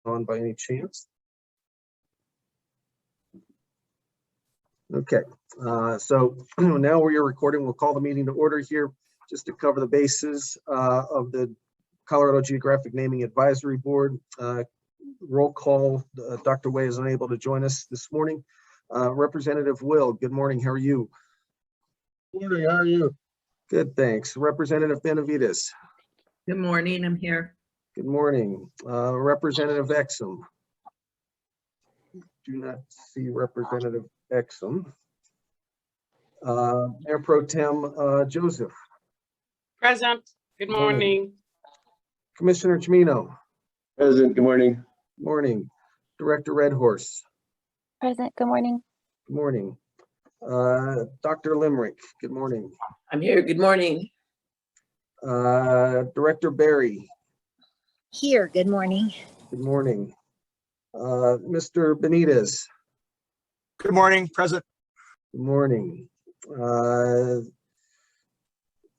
on by any chance? Okay, so now we are recording. We'll call the meeting to order here just to cover the bases of the Colorado Geographic Naming Advisory Board. Roll call, Dr. Way is unable to join us this morning. Representative Will, good morning. How are you? Good morning. How are you? Good, thanks. Representative Benavides. Good morning, I'm here. Good morning. Representative Exum. Do not see Representative Exum. Mayor Pro Tem Joseph. Present. Good morning. Commissioner Chimino. Present. Good morning. Morning. Director Redhorse. Present. Good morning. Good morning. Dr. Limerick. Good morning. I'm here. Good morning. Director Barry. Here. Good morning. Good morning. Mr. Benitez. Good morning, present. Good morning.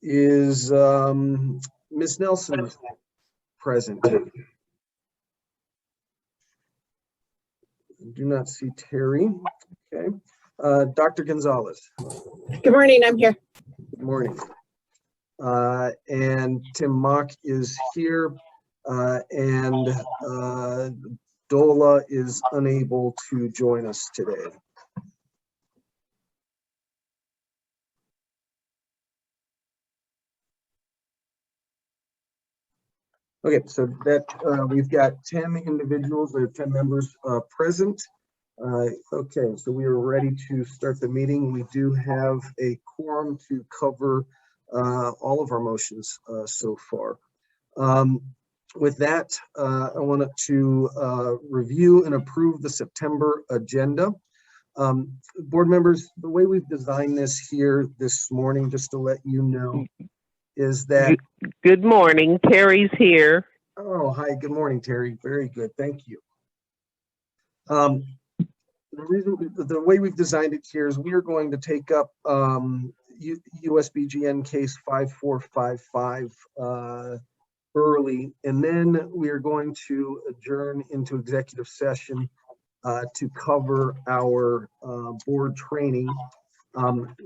Is Ms. Nelson present? Do not see Terry. Okay. Dr. Gonzalez. Good morning. I'm here. Good morning. And Tim Mock is here, and Dola is unable to join us today. Okay, so that we've got 10 individuals, or 10 members present. Okay, so we are ready to start the meeting. We do have a quorum to cover all of our motions so far. With that, I wanted to review and approve the September agenda. Board members, the way we've designed this here this morning, just to let you know, is that... Good morning, Terry's here. Oh, hi, good morning, Terry. Very good, thank you. The way we've designed it here is we are going to take up USBGN case 5455 early, and then we are going to adjourn into executive session to cover our board training.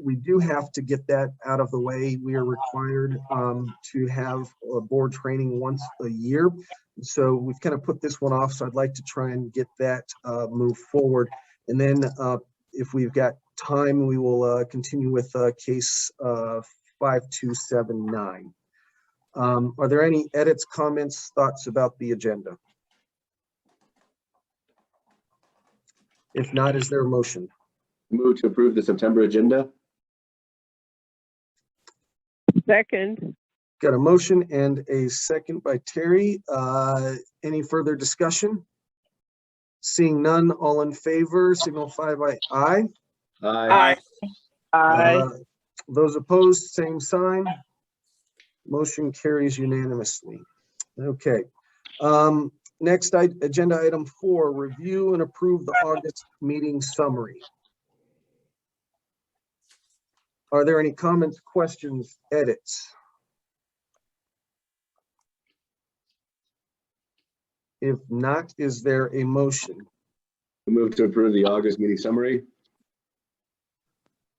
We do have to get that out of the way. We are required to have a board training once a year. So we've kind of put this one off. So I'd like to try and get that moved forward. And then if we've got time, we will continue with case 5279. Are there any edits, comments, thoughts about the agenda? If not, is there a motion? Move to approve the September agenda. Second. Got a motion and a second by Terry. Any further discussion? Seeing none, all in favor, signify by aye. Aye. Aye. Those opposed, same sign. Motion carries unanimously. Okay. Next agenda item 4, review and approve the August meeting summary. Are there any comments, questions, edits? If not, is there a motion? Move to approve the August meeting summary.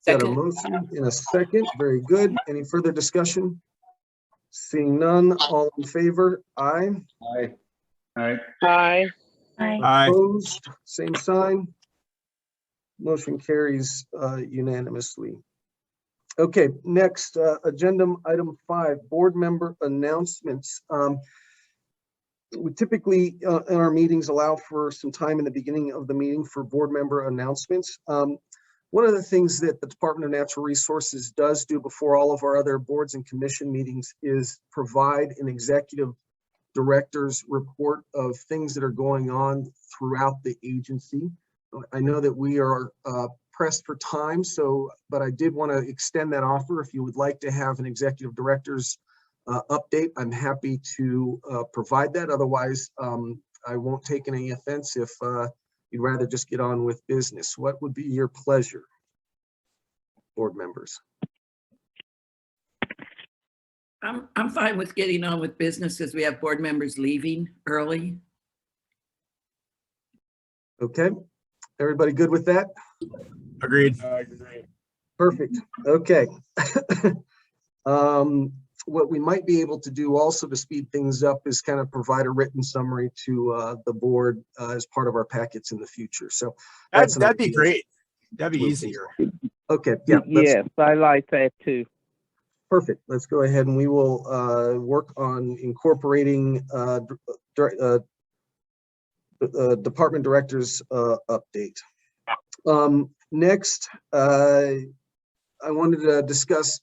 Got a Second. motion in a second. Very good. Any further discussion? Seeing none, all in favor? Aye. Aye. Aye. Aye. Aye. Opposed? Same sign. Motion carries unanimously. Okay, next agenda item 5, board member announcements. We typically in our meetings allow for some time in the beginning of the meeting for board member announcements. One of the things that the Department of Natural Resources does do before all of our other boards and commission meetings is provide an executive director's report of things that are going on throughout the agency. I know that we are pressed for time, but I did want to extend that offer. If you would like to have an executive director's update, I'm happy to provide that. Otherwise, I won't take any offense if you'd rather just get on with business. What would be your pleasure, board members? I'm fine with getting on with business as we have board members leaving early. Okay, everybody good with that? Agreed. Perfect. Okay. What we might be able to do also to speed things up is kind of provide a written summary to the board as part of our packets in the future. So that's That'd be great. That'd be Okay. easier. Okay, yeah, that's Yes, I like that too. perfect. Let's go ahead and we will work on incorporating department director's update. Next, I wanted to discuss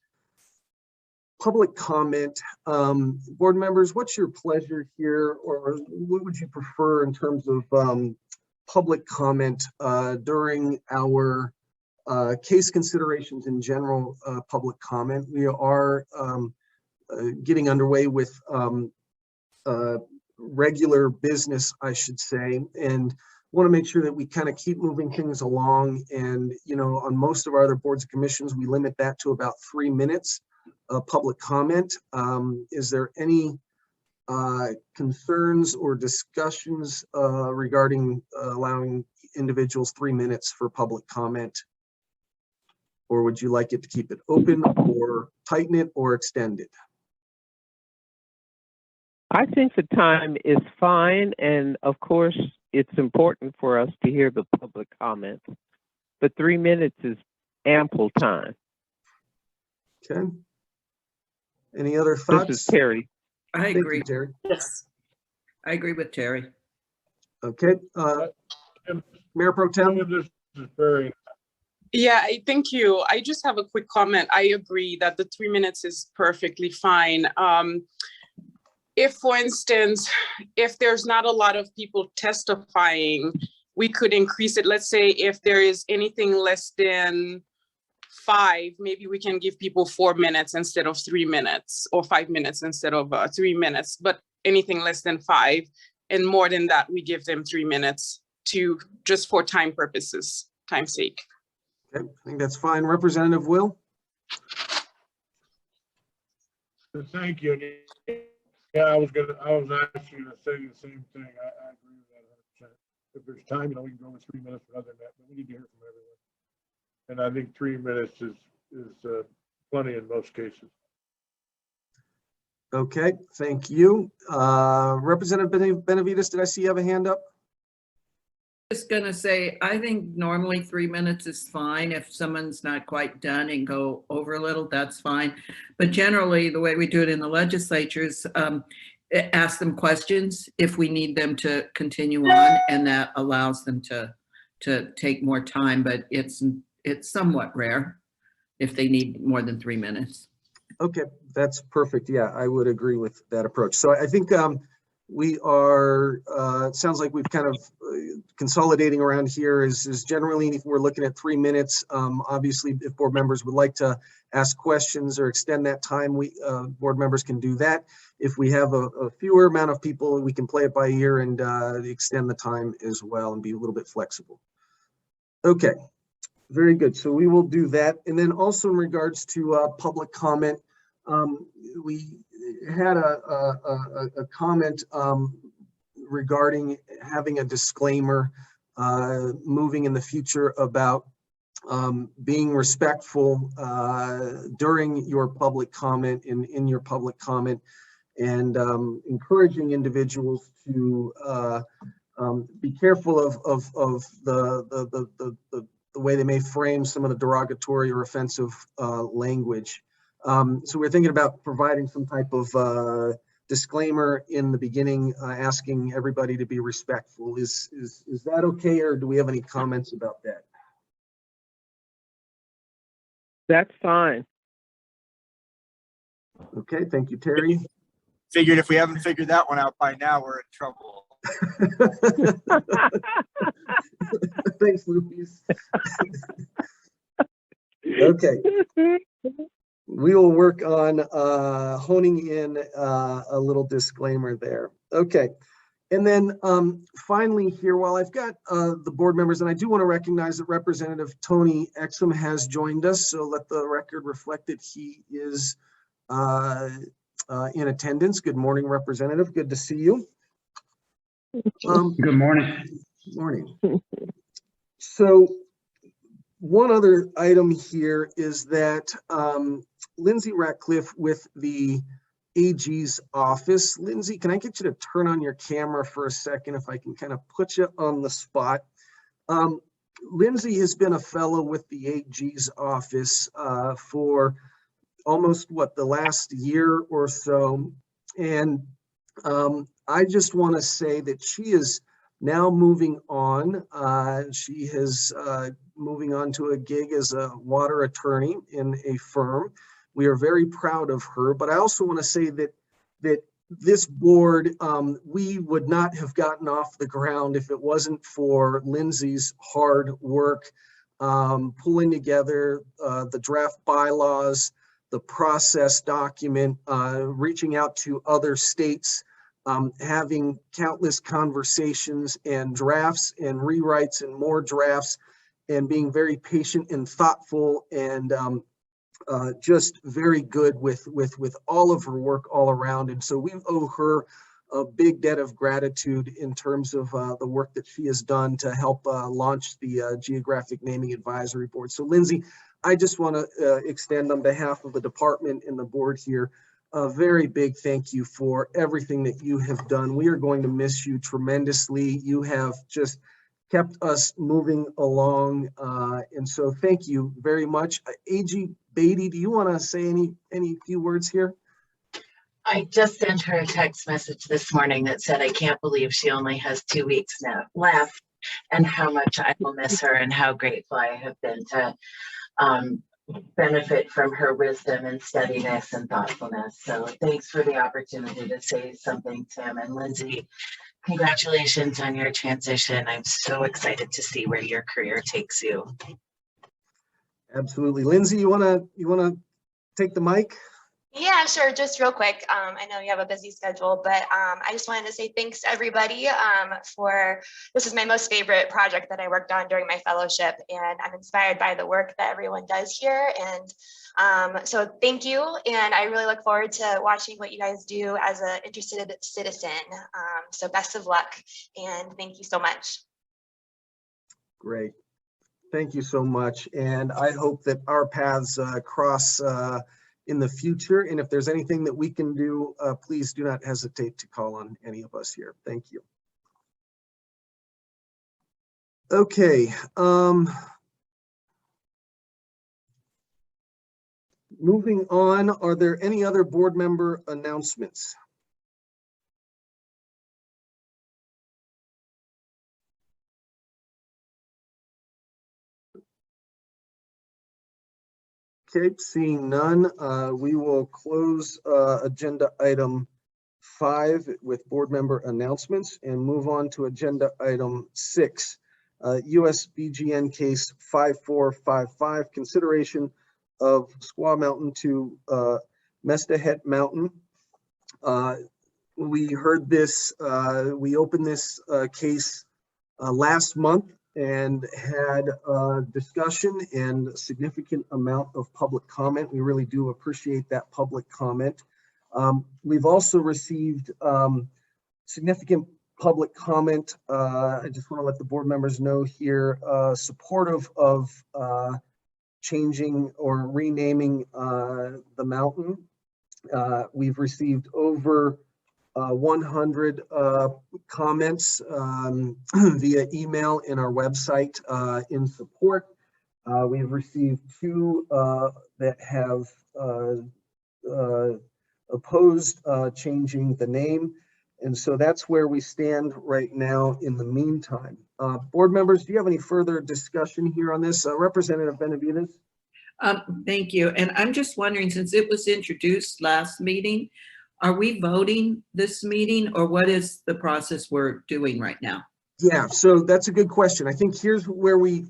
public comment. Board members, what's your pleasure here, or what would you prefer in terms of public comment during our case considerations in general, public comment? We are getting underway with regular business, I should say, and want to make sure that we kind of keep moving things along. And, you know, on most of our other boards and commissions, we limit that to about 3 minutes of public comment. Is there any concerns or discussions regarding allowing individuals 3 minutes for public comment? Or would you like it to keep it open or tighten it or extend it? I think the time is fine, and of course, it's important for us to hear the public comments. But 3 minutes is ample time. Okay. Any other This is thoughts? Terry. I Thank you, agree. Terry. Yes. I agree with Terry. Okay. Mayor Pro Tem? Yeah, thank you. I just have a quick comment. I agree that the 3 minutes is perfectly fine. If, for instance, if there's not a lot of people testifying, we could increase it. Let's say if there is anything less than 5, maybe we can give people 4 minutes instead of 3 minutes, or 5 minutes instead of 3 minutes, but anything less than 5 and more than that, we give them 3 minutes to just for time purposes, time's sake. Okay, I think that's fine. Representative Will? Thank you. Yeah, I was actually gonna say the same thing. I agree with that 100%. If there's time, you know, we can go with 3 minutes rather than that, but we need to hear from everyone. And I think 3 minutes is plenty in most cases. Okay, thank you. Representative Benavides, did I see you have a hand up? Just gonna say, I think normally 3 minutes is fine. If someone's not quite done and go over a little, that's fine. But generally, the way we do it in the legislatures, ask them questions if we need them to continue on, and that allows them to take more time, but it's somewhat rare if they need more than 3 minutes. Okay, that's perfect. Yeah, I would agree with that approach. So I think we are, it sounds like we've kind of consolidating around here is generally if we're looking at 3 minutes. Obviously, if board members would like to ask questions or extend that time, board members can do that. If we have a fewer amount of people, we can play it by ear and extend the time as well and be a little bit flexible. Okay, very good. So we will do that. And then also in regards to public comment, we had a comment regarding having a disclaimer moving in the future about being respectful during your public comment and in your public comment, and encouraging individuals to be careful of the way they may frame some of the derogatory or offensive language. So we're thinking about providing some type of disclaimer in the beginning, asking everybody to be respectful. Is that okay, or do we have any comments about that? That's fine. Okay, thank you, Terry. Figured if we haven't figured that one out by now, we're in trouble. Thanks, Luis. Okay. We will work on honing in a little disclaimer there. Okay. And then finally here, while I've got the board members, and I do want to recognize that Representative Tony Exum has joined us, so let the record reflect that he is in attendance. Good morning, Representative. Good to see you. Good morning. Morning. So one other item here is that Lindsay Ratcliffe with the AG's office. Lindsay, can I get you to turn on your camera for a second if I can kind of put you on the spot? Lindsay has been a fellow with the AG's office for almost the last year or so. And I just want to say that she is now moving on. She is moving on to a gig as a water attorney in a firm. We are very proud of her, but I also want to say that this board, we would not have gotten off the ground if it wasn't for Lindsay's hard work, pulling together the draft bylaws, the process document, reaching out to other states, having countless conversations and drafts and rewrites and more drafts, and being very patient and thoughtful and just very good with all of her work all around. And so we owe her a big debt of gratitude in terms of the work that she has done to help launch the Geographic Naming Advisory Board. So Lindsay, I just want to extend on behalf of the department and the board here a very big thank you for everything that you have done. We are going to miss you tremendously. You have just kept us moving along. And so thank you very much. AG Beatty, do you want to say any few words here? I just sent her a text message this morning that said, I can't believe she only has 2 weeks now left, and how much I will miss her and how grateful I have been to benefit from her wisdom and steadiness and thoughtfulness. So thanks for the opportunity to say something, Tim. And Lindsay, congratulations on your transition. I'm so excited to see where your career takes you. Absolutely. Lindsay, you wanna take the mic? Yeah, sure. Just real quick. I know you have a busy schedule, but I just wanted to say thanks to everybody for, this is my most favorite project that I worked on during my fellowship, and I'm inspired by the work that everyone does here. And so thank you. And I really look forward to watching what you guys do as an interested citizen. So best of luck and thank you so much. Great. Thank you so much. And I hope that our paths cross in the future. And if there's anything that we can do, please do not hesitate to call on any of us here. Thank you. Okay. Moving on, are there any other board member announcements? Okay, seeing none, we will close agenda item 5 with board member announcements and move on to agenda item 6, US BGN case 5455, consideration of Squaw Mountain to Mestahet Mountain. We heard this, we opened this case last month and had a discussion and a significant amount of public comment. We really do appreciate that public comment. We've also received significant public comment. I just want to let the board members know here, supportive of changing or renaming the mountain. We've received over 100 comments via email in our website in support. We've received 2 that have opposed changing the name. And so that's where we stand right now in the meantime. Board members, do you have any further discussion here on this? Representative Benavides? Thank you. And I'm just wondering, since it was introduced last meeting, are we voting this meeting or what is the process we're doing right now? Yeah, so that's a good question. I think here's where we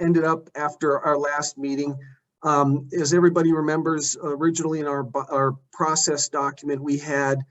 ended up after our last meeting. As everybody remembers, originally in our process document, we had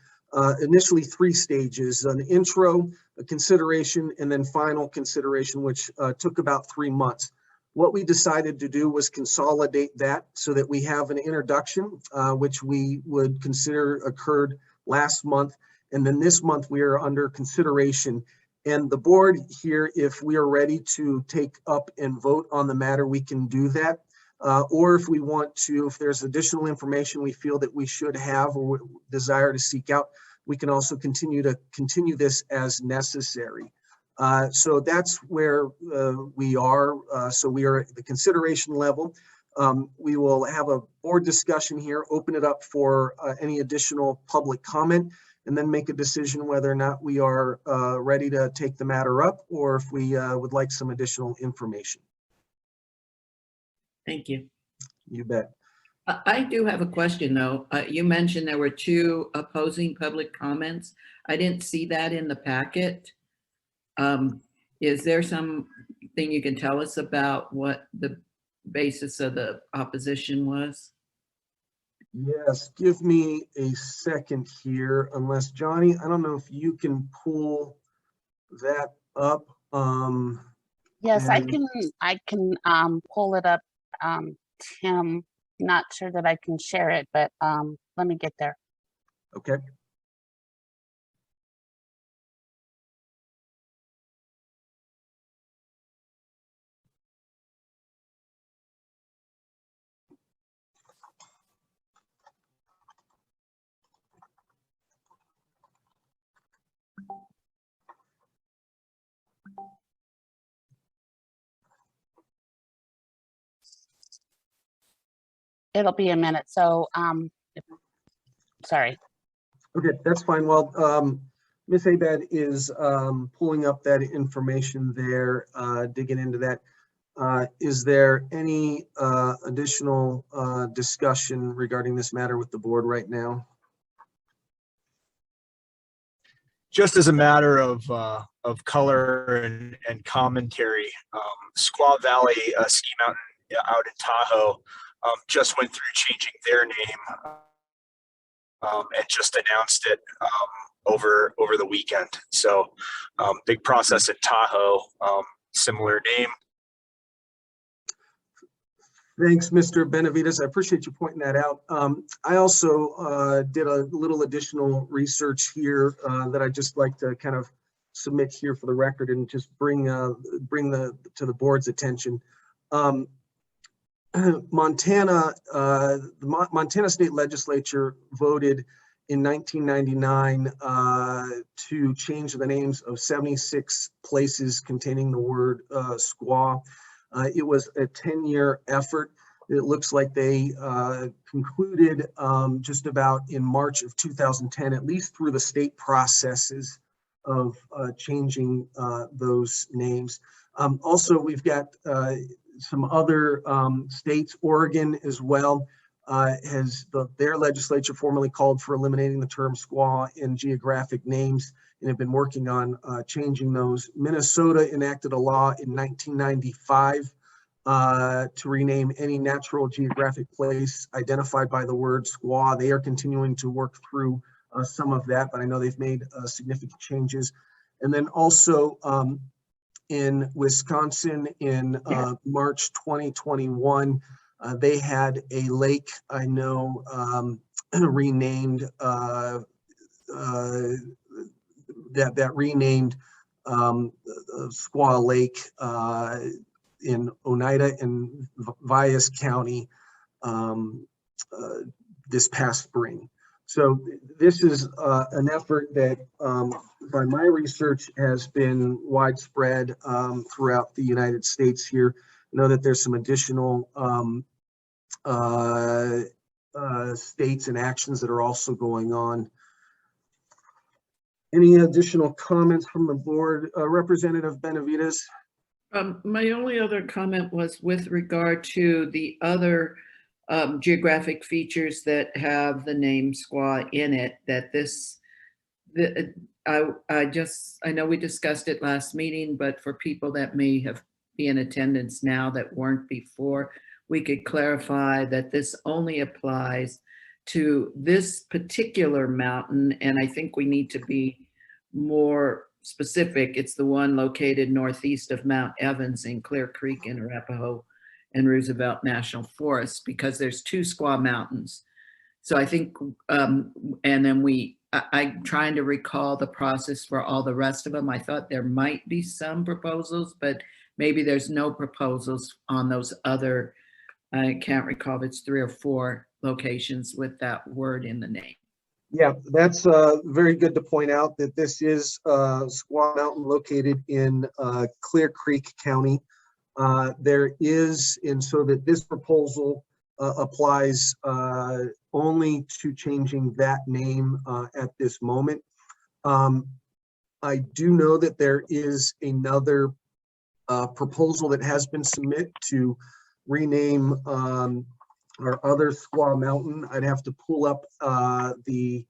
initially 3 stages: an intro, a consideration, and then final consideration, which took about 3 months. What we decided to do was consolidate that so that we have an introduction, which we would consider occurred last month, And then this month we are under consideration. And the board here, if we are ready to take up and vote on the matter, we can do that. Or if we want to, if there's additional information we feel that we should have or desire to seek out, we can also continue this as necessary. So that's where we are. So we are at the consideration level. We will have a board discussion here, open it up for any additional public comment, and then make a decision whether or not we are ready to take the matter up or if we would like some additional information. Thank you. You bet. I do have a question though. You mentioned there were 2 opposing public comments. I didn't see that in the packet. Is there something you can tell us about what the basis of the opposition was? Yes, give me a second here, unless Johnny, I don't know if you can pull that up. Yes, and- I can pull it up. Tim, not sure that I can share it, but let me get there. Okay. It'll be a minute. So sorry. Okay, that's fine. Well, Ms. Abad is pulling up that information there, digging into that. Is there any additional discussion regarding this matter with the board right now? Just as a matter of color and commentary, Squaw Valley Ski Mountain out in Tahoe just went through changing their name and just announced it over the weekend. So big process at Tahoe, similar name. Thanks, Mr. Benavides. I appreciate you pointing that out. I also did a little additional research here that I'd just like to kind of submit here for the record and just bring to the board's attention. Montana, the Montana State Legislature voted in 1999 to change the names of 76 places containing the word squaw. It was a 10-year effort. It looks like they concluded just about in March of 2010, at least through the state processes of changing those names. Also, we've got some other states. Oregon as well has their legislature formally called for eliminating the term squaw in geographic names and have been working on changing those. Minnesota enacted a law in 1995 to rename any natural geographic place identified by the word squaw. They are continuing to work through some of that, but I know they've made significant changes. And then also in Wisconsin in March 2021, they had a lake, I know, renamed that renamed Squaw Lake in Oneida and Vias County this past spring. So this is an effort that, by my research, has been widespread throughout the United States here. I know that there's some additional states and actions that are also going on. Any additional comments from the board? Representative Benavides? My only other comment was with regard to the other geographic features that have the name squaw in it, that I know we discussed it last meeting, but for people that may have be in attendance now that weren't before, we could clarify that this only applies to this particular mountain, and I think we need to be more specific. It's the one located northeast of Mount Evans in Clear Creek in Arapahoe and Roosevelt National Forest, because there's 2 squaw mountains. So I think, and then we I'm trying to recall the process for all the rest of them. I thought there might be some proposals, but maybe there's no proposals on those other, I can't recall if it's 3 or 4 locations with that word in the name. Yeah, that's very good to point out that this is Squaw Mountain located in Clear Creek County. There is, and so that this proposal applies only to changing that name at this moment. I do know that there is another proposal that has been submitted to rename our other Squaw Mountain. I'd have to pull up the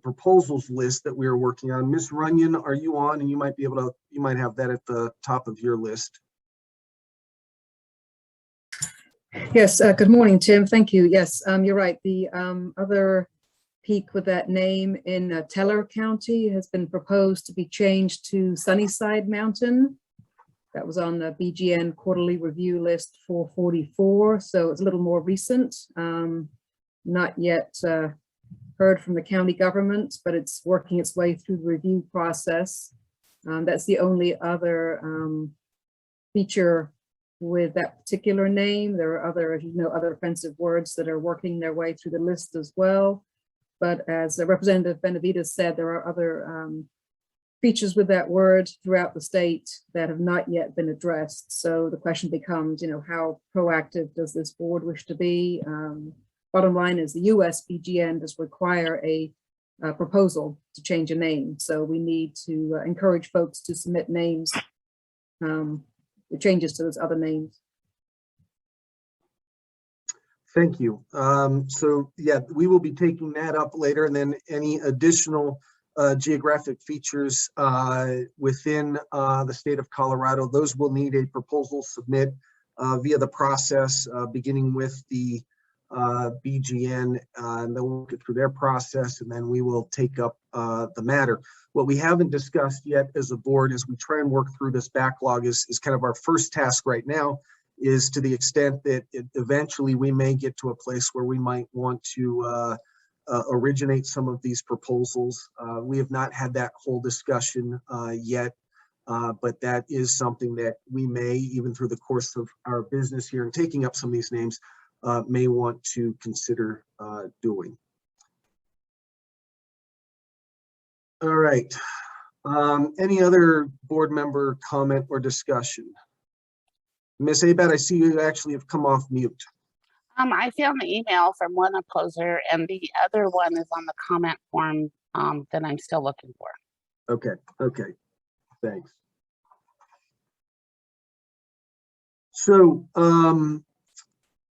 proposals list that we are working on. Miss Runyon, are you on? And you might be able to, you might have that at the top of your list. Yes, good morning, Tim. Thank you. Yes, you're right. The other peak with that name in Teller County has been proposed to be changed to Sunnyside Mountain. That was on the BGN quarterly review list 444, so it's a little more recent. Not yet heard from the county government, but it's working its way through the review process. That's the only other feature with that particular name. There are other, as you know, other offensive words that are working their way through the list as well. But as Representative Benavides said, there are other features with that word throughout the state that have not yet been addressed. So the question becomes, you know, how proactive does this board wish to be? Bottom line is the US BGN does require a proposal to change a name. So we need to encourage folks to submit names, the changes to those other names. Thank you. So yeah, we will be taking that up later, and then any additional geographic features within the state of Colorado, those will need a proposal submit via the process, beginning with the BGN, and then we'll get through their process, and then we will take up the matter. What we haven't discussed yet as a board as we try and work through this backlog is kind of our first task right now, is to the extent that eventually we may get to a place where we might want to originate some of these proposals. We have not had that whole discussion yet, but that is something that we may, even through the course of our business here and taking up some of these names, may want to consider doing. All right. Any other board member comment or discussion? Ms. Abad, I see you actually have come off mute. I found the email from one opposer, and the other one is on the comment form that I'm still looking for. Okay, okay, thanks. So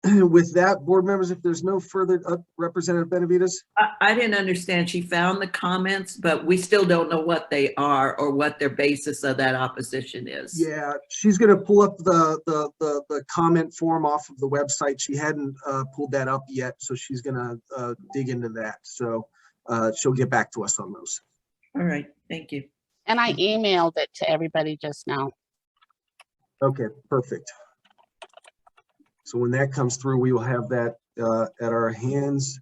with that, board members, if there's no further, Representative Benavides? I didn't understand. She found the comments, but we still don't know what they are or what their basis of that opposition is. Yeah, she's going to pull up the comment form off of the website. She hadn't pulled that up yet, so she's going to dig into that. So she'll get back to us on those. All right, thank you. And I emailed it to everybody just now. Okay, perfect. So when that comes through, we will have that at our hands.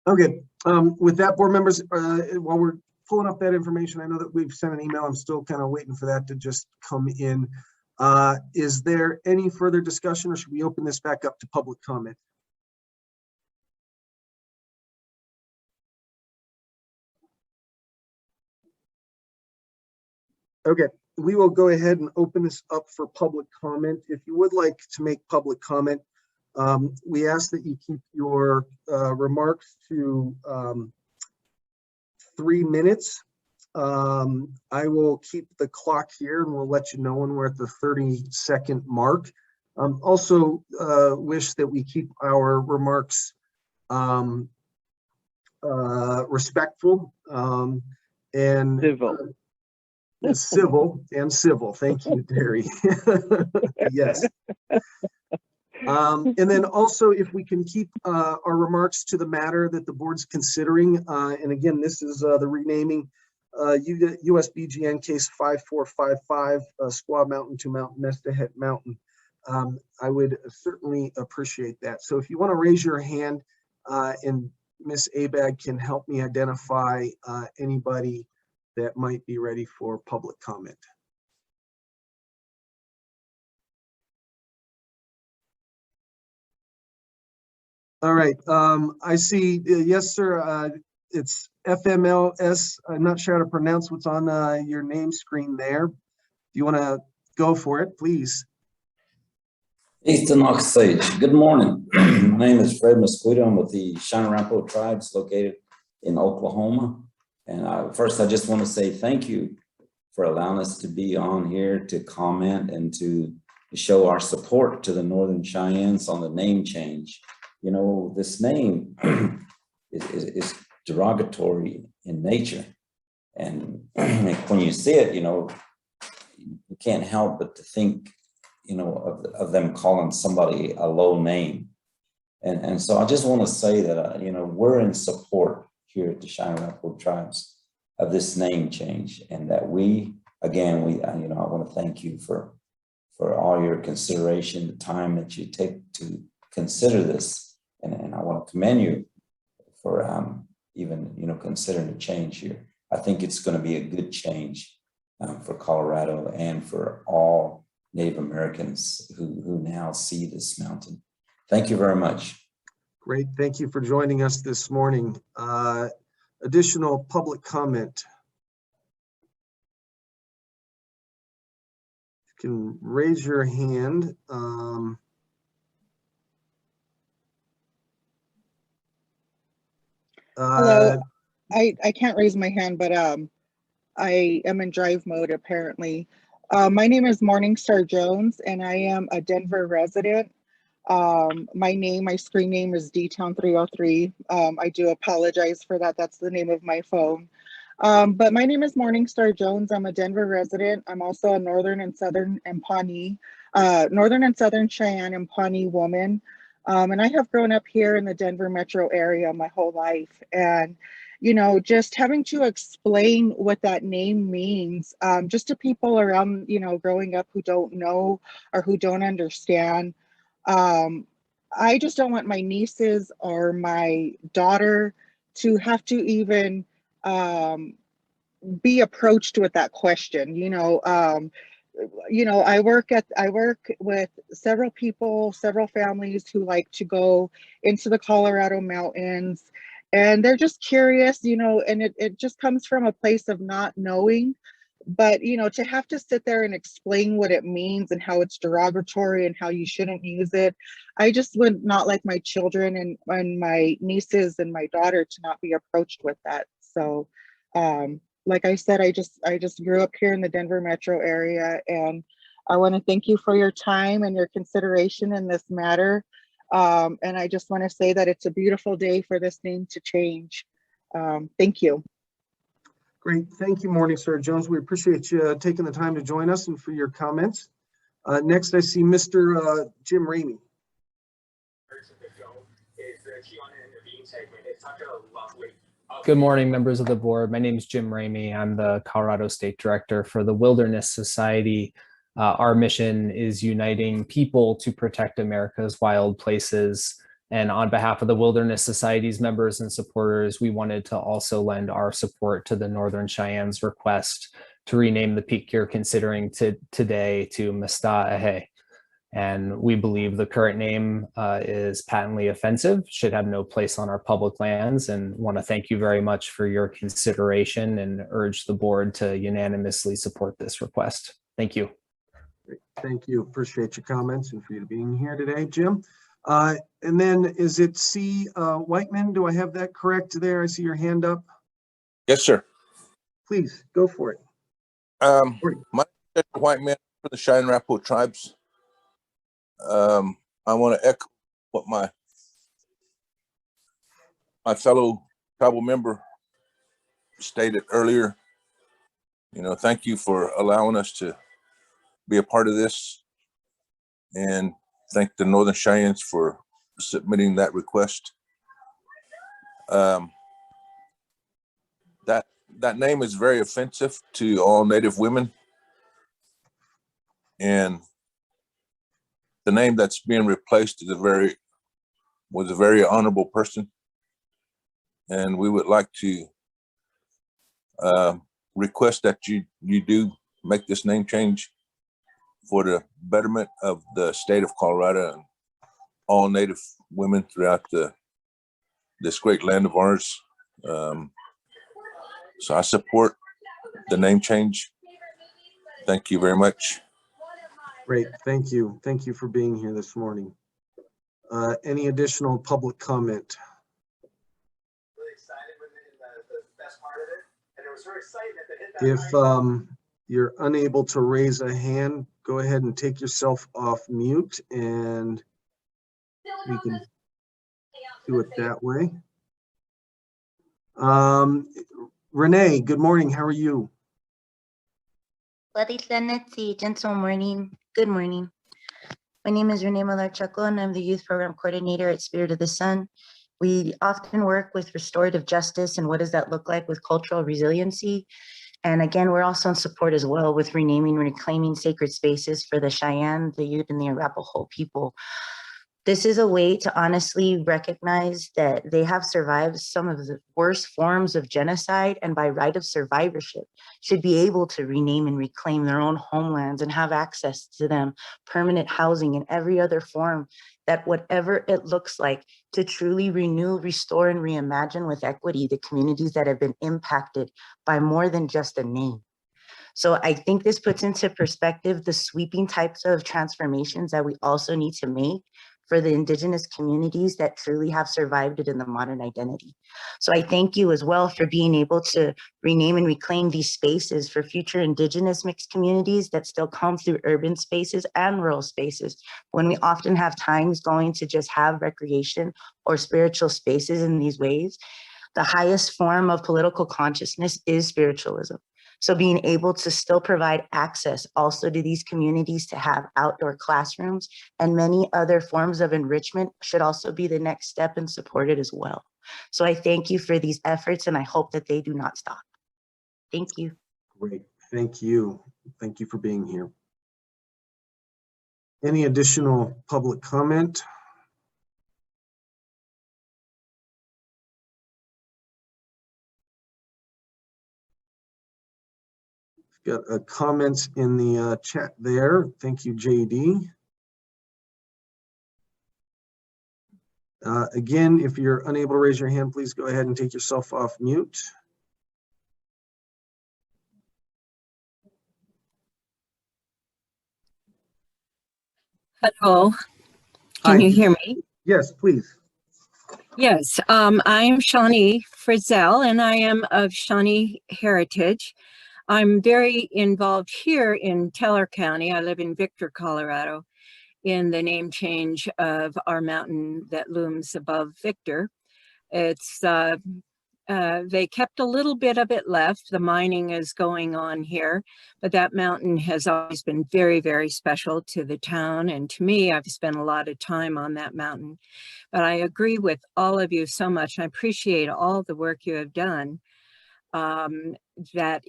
Okay, with that, board members, while we're pulling up that information, I know that we've sent an email. I'm still kind of waiting for that to just come in. Is there any further discussion, or should we open this back up to public comment? Okay, we will go ahead and open this up for public comment. If you would like to make public comment, we ask that you keep your remarks to 3 minutes. I will keep the clock here and we'll let you know when we're at the 30-second mark. Also wish that we keep our remarks respectful and Civil. Civil. Thank you, Terry. Yes. And then also, if we can keep our remarks to the matter that the board's considering, and again, this is the renaming USBGN case 5455, Squaw Mountain to Mount Nestahet Mountain. I would certainly appreciate that. So if you want to raise your hand, and Ms. Abag can help me identify anybody that might be ready for public comment. All right, I see, yes, sir, it's FMLS. I'm not sure how to pronounce what's on your name screen there. If you want to go for it, please. Eastern Osage. Good morning. My name is Fred Mosquito. I'm with the Shinarapo tribes located in Oklahoma. And first, I just want to say thank you for allowing us to be on here to comment and to show our support to the Northern Cheyennes on the name change. You know, this name is derogatory in nature. And when you see it, you know, you can't help but to think, you know, of them calling somebody a low name. And so I just want to say that, you know, we're in support here at the Shinarapo tribes of this name change, and that we, again, you know, I want to thank you for all your consideration, the time that you take to consider this. And I want to commend you for even, you know, considering a change here. I think it's going to be a good change for Colorado and for all Native Americans who now see this mountain. Thank you very much. Great, thank you for joining us this morning. Additional public comment. You can raise your hand. Hello, I can't raise my hand, but I am in drive mode apparently. My name is Morningstar Jones, and I am a Denver resident. My screen name is DTown303. I do apologize for that. That's the name of my phone. But my name is Morningstar Jones. I'm a Denver resident. I'm also a Northern and Southern Cheyenne and Pawnee woman. And I have grown up here in the Denver metro area my whole life. And, you know, just having to explain what that name means, just to people around, you know, growing up who don't know or who don't understand. I just don't want my nieces or my daughter to have to even be approached with that question. I work with several people, several families who like to go into the Colorado mountains, and they're just curious, you know, and it just comes from a place of not knowing. But, you know, to have to sit there and explain what it means and how it's derogatory and how you shouldn't use it, I just would not like my children and my nieces and my daughter to not be approached with that. So, like I said, I just grew up here in the Denver metro area, and I want to thank you for your time and your consideration in this matter. And I just want to say that it's a beautiful day for this name to change. Thank you. Great, thank you, Morningstar Jones. We appreciate you taking the time to join us and for your comments. Next, I see Mr. Jim Ramey. Good morning, members of the board. My name is Jim Ramey. I'm the Colorado State Director for the Wilderness Society. Our mission is uniting people to protect America's wild places. And on behalf of the Wilderness Society's members and supporters, we wanted to also lend our support to the Northern Cheyennes' request to rename the peak you're considering today to Mesta-Ahe. And we believe the current name is patently offensive, should have no place on our public lands, and want to thank you very much for your consideration and urge the board to unanimously support this request. Thank you. Great. Thank you. Appreciate your comments and for you being here today, Jim. And then is it C. Whiteman? Do I have that correct there? I see your hand up. Yes, sir. Please go for it. My name is Whiteman for the Shinarapo tribes. I want to echo what my fellow tribal member stated earlier. You know, thank you for allowing us to be a part of this, and thank the Northern Cheyennes for submitting that request. That that name is very offensive to all Native women. And the name that's being replaced is was a very honorable person. And we would like to request that you do make this name change for the betterment of the state of Colorado and all Native women throughout this great land of ours. So I support the name change. Thank you very much. Great, thank you. Thank you for being here this morning. Any additional public comment? If you're unable to raise a hand, go ahead and take yourself off mute and we can do it that way. Renee, good morning. How are you? Gentle morning. Good morning. My name is Renee Malarchaco, and I'm the Youth Program Coordinator at Spirit of the Sun. We often work with restorative justice and what does that look like with cultural resiliency. And again, we're also in support as well with renaming and reclaiming sacred spaces for the Cheyenne, the Ute, and the Arapaho people. This is a way to honestly recognize that they have survived some of the worst forms of genocide, and by right of survivorship should be able to rename and reclaim their own homelands and have access to them, permanent housing and every other form that whatever it looks like to truly renew, restore, and reimagine with equity the communities that have been impacted by more than just a name. So I think this puts into perspective the sweeping types of transformations that we also need to make for the Indigenous communities that truly have survived it in the modern identity. So I thank you as well for being able to rename and reclaim these spaces for future Indigenous mixed communities that still come through urban spaces and rural spaces, when we often have times going to just have recreation or spiritual spaces in these ways. The highest form of political consciousness is spiritualism. So being able to still provide access also to these communities to have outdoor classrooms and many other forms of enrichment should also be the next step and supported as well. So I thank you for these efforts and I hope that they do not stop. Thank you. Great, thank you. Thank you for being here. Any additional public comment? Got a comment in the chat there. Thank you, JD. Again, if you're unable to raise your hand, please go ahead and take yourself off mute. Hello, can you hear me? Yes, please. Yes, I'm Shawnee Frizzell and I am of Shawnee heritage. I'm very involved here in Teller County. I live in Victor, Colorado, in the name change of our mountain that looms above Victor. It's, they kept a little bit of it left. The mining is going on here, but that mountain has always been very, very special to the town. And to me, I've spent a lot of time on that mountain. But I agree with all of you so much. I appreciate all the work you have done. That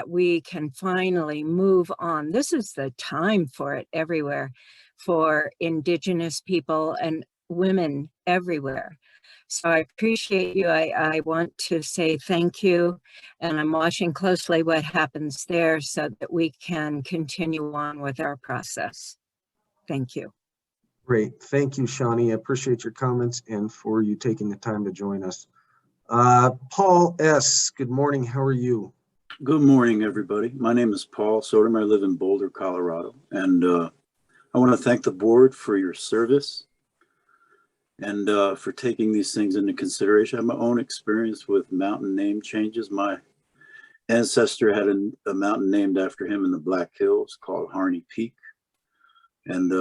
we can finally move on. This is the time for it everywhere, for Indigenous people and women everywhere. So I appreciate you. I want to say thank you, and I'm watching closely what happens there so that we can continue on with our process. Thank you. Great, thank you, Shawnee. I appreciate your comments and for you taking the time to join us. Paul S., good morning. How are you? Good morning, everybody. My name is Paul Sotomer. I live in Boulder, Colorado. And I want to thank the board for your service and for taking these things into consideration. I have my own experience with mountain name changes. My ancestor had a mountain named after him in the Black Hills called Harney Peak. And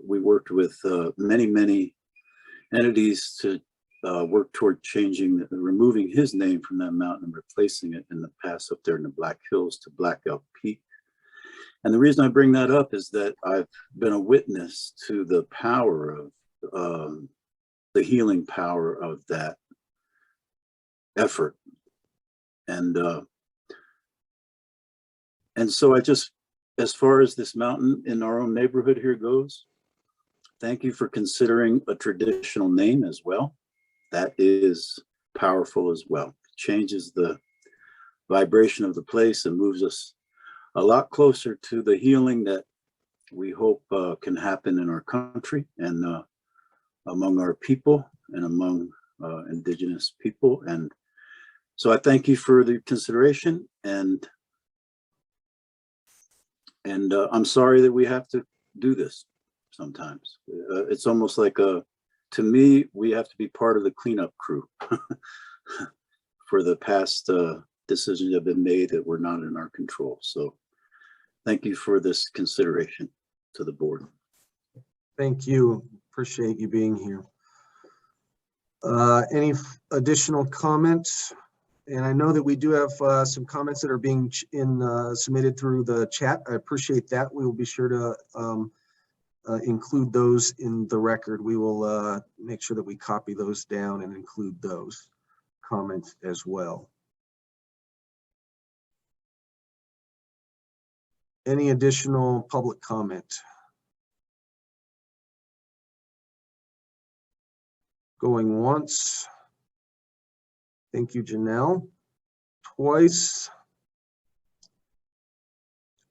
we worked with many entities to work toward removing his name from that mountain and replacing it in the pass up there in the Black Hills to Black Elk Peak. And the reason I bring that up is that I've been a witness to the power of the healing power of that effort. And so I just, as far as this mountain in our own neighborhood here goes, thank you for considering a traditional name as well. That is powerful as well. It changes the vibration of the place and moves us a lot closer to the healing that we hope can happen in our country and among our people and among indigenous people. And so I thank you for the consideration, and I'm sorry that we have to do this sometimes. It's almost like to me, we have to be part of the cleanup crew for the past decisions that have been made that were not in our control. So thank you for this consideration to the board. Thank you. Appreciate you being here. Any additional comments? And I know that we do have some comments that are being submitted through the chat. I appreciate that. We will be sure to include those in the record. We will make sure that we copy those down and include those comments as well. Any additional public comment? Going once. Thank you, Janelle. Twice.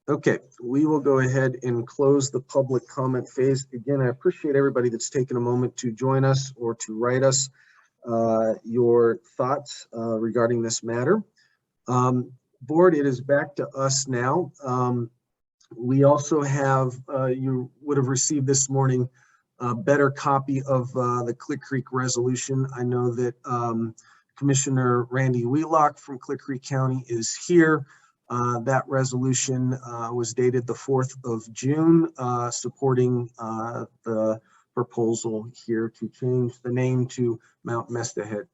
Okay, we will go ahead and close the public comment phase. Again, I appreciate everybody that's taken a moment to join us or to write us your thoughts regarding this matter. Board, it is back to us now. We also have, you would have received this morning, a better copy of the Clear Creek resolution. I know that Commissioner Randy Wheelock from Clear Creek County is here. That resolution was dated the 4th of June, supporting the proposal here to change the name to Mount Mestahead.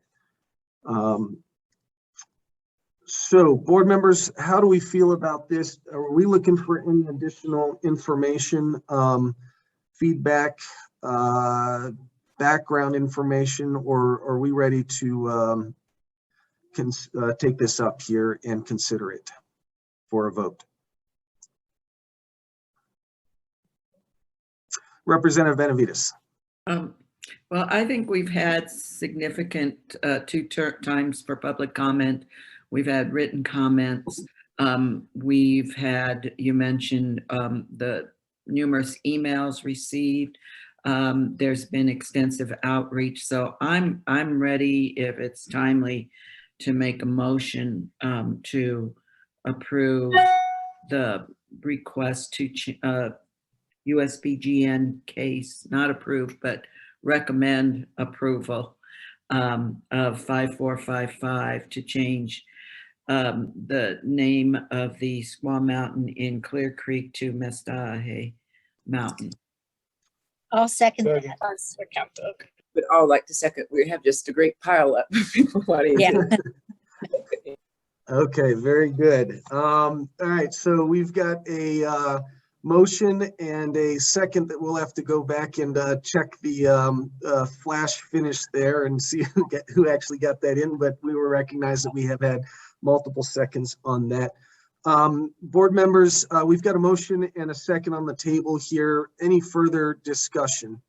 So board members, how do we feel about this? Are we looking for any additional information, feedback, background information, or are we ready to take this up here and consider it for a vote? Representative Benavides. Well, I think we've had significant 2 times for public comment. We've had written comments. We've had, you mentioned the numerous emails received. There's been extensive outreach. So I'm ready, if it's timely, to make a motion to approve the request to USPGN case, not approve, but recommend approval of 5455 to change the name of the Squaw Mountain in Clear Creek to Mestahead Mountain. I'll second that. Would all like to second. We have just a great pile up of people wanting to. Okay, very good. All right, so we've got a motion and a second that we'll have to go back and check the flash finish there and see who actually got that in, but we will recognize that we have had multiple seconds on that. Board members, we've got a motion and a second on the table here. Any further discussion?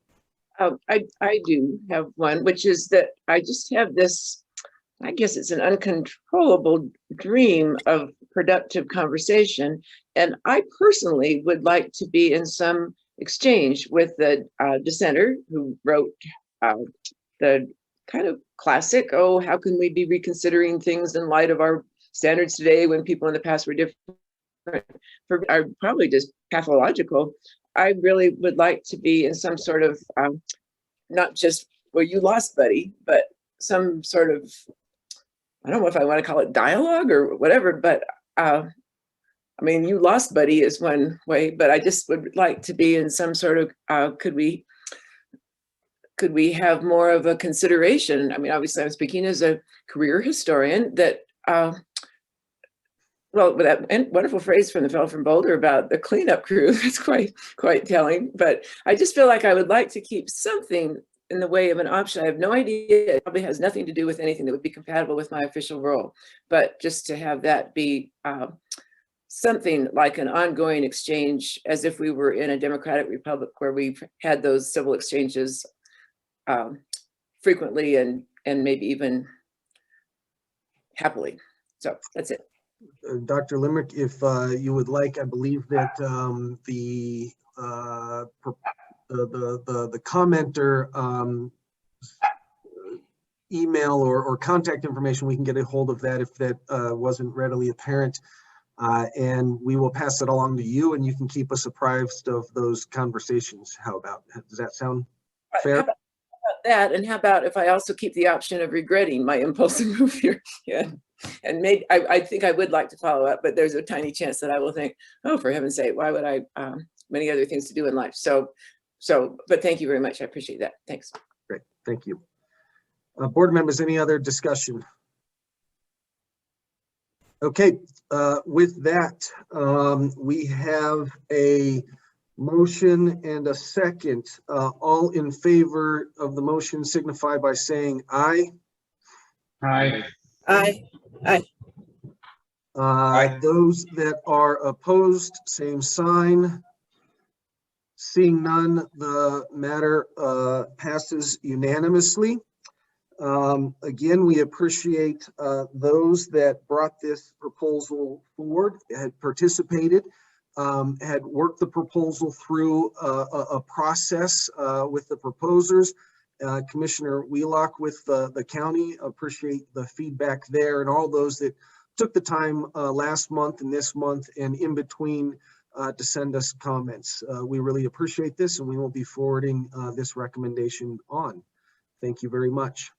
I do have one, which is that I just have this, I guess it's an uncontrollable dream of productive conversation. And I personally would like to be in some exchange with the dissenter who wrote the kind of classic, oh, how can we be reconsidering things in light of our standards today when people in the past were different, are probably just pathological. I really would like to be in some sort of, not just, well, you lost, buddy, but some sort of, I don't know if I want to call it dialogue or whatever, but I mean, you lost, buddy is one way, but I just would like to be in some sort of, could we have more of a consideration? I mean, obviously I'm speaking as a career historian that, well, with that wonderful phrase from the fellow from Boulder about the cleanup crew, that's quite telling, but I just feel like I would like to keep something in the way of an option. I have no idea. It probably has nothing to do with anything that would be compatible with my official role, but just to have that be something like an ongoing exchange, as if we were in a democratic republic where we've had those civil exchanges frequently and maybe even happily. So that's it. Dr. Limerick, if you would like, I believe that the commenter email or contact information, we can get a hold of that if that wasn't readily apparent. And we will pass it along to you, and you can keep us apprised of those conversations. Does that sound fair? How about that? And how about if I also keep the option of regretting my impulsive move here? Yeah. And maybe I think I would like to follow up, but there's a tiny chance that I will think, oh, for heaven's sake, why would I, many other things to do in life. But thank you very much. I appreciate that. Thanks. Great, thank you. Board members, any other discussion? Okay, with that, we have a motion and a second. All in favor of the motion signify by saying aye. Aye. Aye. Aye. Those that are opposed, same sign. Seeing none, the matter passes unanimously. Again, we appreciate those that brought this proposal forward, had participated, had worked the proposal through a process with the proposers. Commissioner Wheelock with the county, appreciate the feedback there, and all those that took the time last month and this month and in between to send us comments. We really appreciate this, and we will be forwarding this recommendation on. Thank you very much.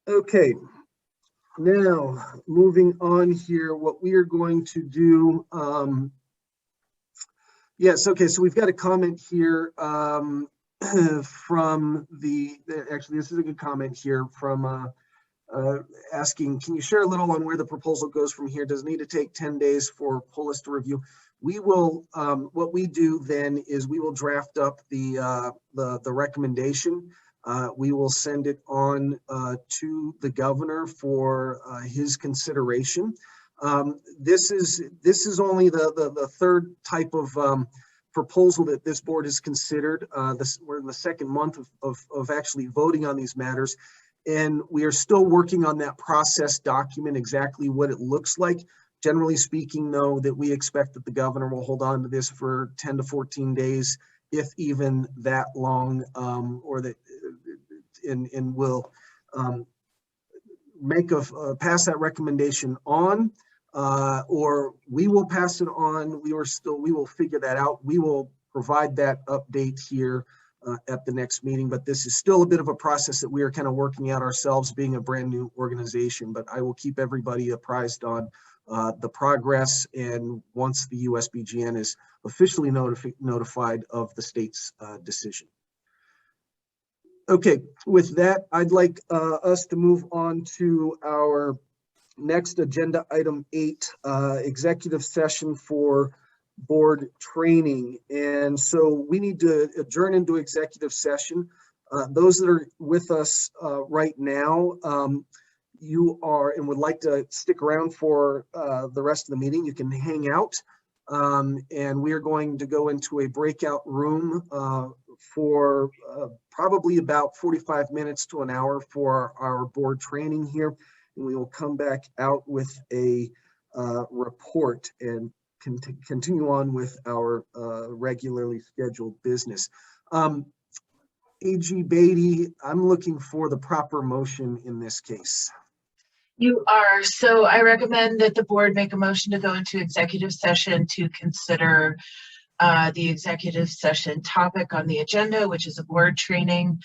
Okay, now moving on here, what we are going to do, yes, okay, so we've got a comment here from actually this is a good comment here from asking, can you share a little on where the proposal goes from here? Does it need to take 10 days for POLIS to review? We will, what we do then is we will draft up the recommendation. We will send it on to the governor for his consideration. This is only the third type of proposal that this board has considered. We're in the second month of actually voting on these matters, and we are still working on that process document, exactly what it looks like. Generally speaking, though, that we expect that the governor will hold on to this for 10 to 14 days, if even that long, or that and will pass that recommendation on, or we will pass it on. We will figure that out. We will provide that update here at the next meeting, but this is still a bit of a process that we are kind of working out ourselves, being a brand new organization. But I will keep everybody apprised on the progress, and once the USBGN is officially notified of the state's decision. Okay, with that, I'd like us to move on to our next agenda item 8, executive session for board training. And so we need to adjourn into executive session. Those that are with us right now, you are and would like to stick around for the rest of the meeting, you can hang out. And we are going to go into a breakout room for probably about 45 minutes to an hour for our board training here. And we will come back out with a report and continue on with our regularly scheduled business. AG Beatty, I'm looking for the proper motion in this case. You are. So I recommend that the board make a motion to go into executive session to consider the executive session topic on the agenda, which is a board training.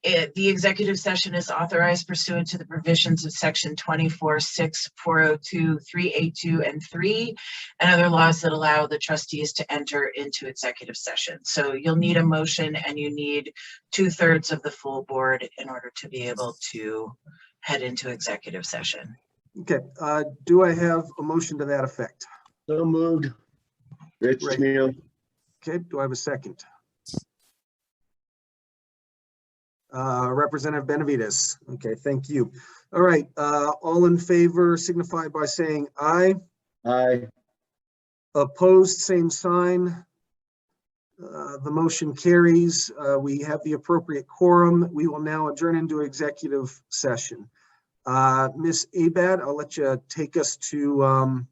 The executive session is authorized pursuant to the provisions of section 24(6), 402, 382, and 3, and other laws that allow the trustees to enter into executive session. So you'll need a motion, and you need 2/3 of the full board in order to be able to head into executive session. Okay, do I have a motion to that effect? So moved. Rich Neal. Okay, do I have a second? Representative Benavides. Okay, thank you. All right, all in favor signify by saying aye. Aye. Opposed, same sign. The motion carries. We have the appropriate quorum. We will now adjourn into executive session. Ms. Abad, I'll let you take us to